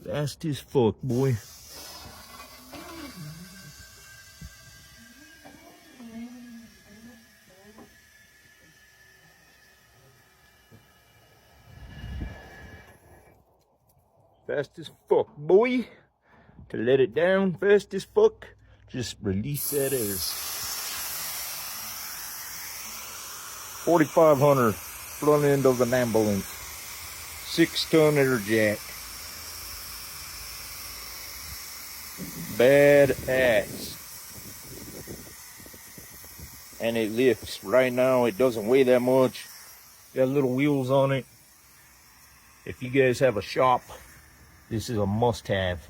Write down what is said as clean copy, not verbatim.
Fast as fuck, boy. Fast as fuck, boy. To let it down fast as fuck, just release that air. 4,500 front end of an ambulance. 6-ton air jack. Badass. And it lifts. Right now it doesn't weigh that much. Got little wheels on it. If you guys have a shop, this is a must-have.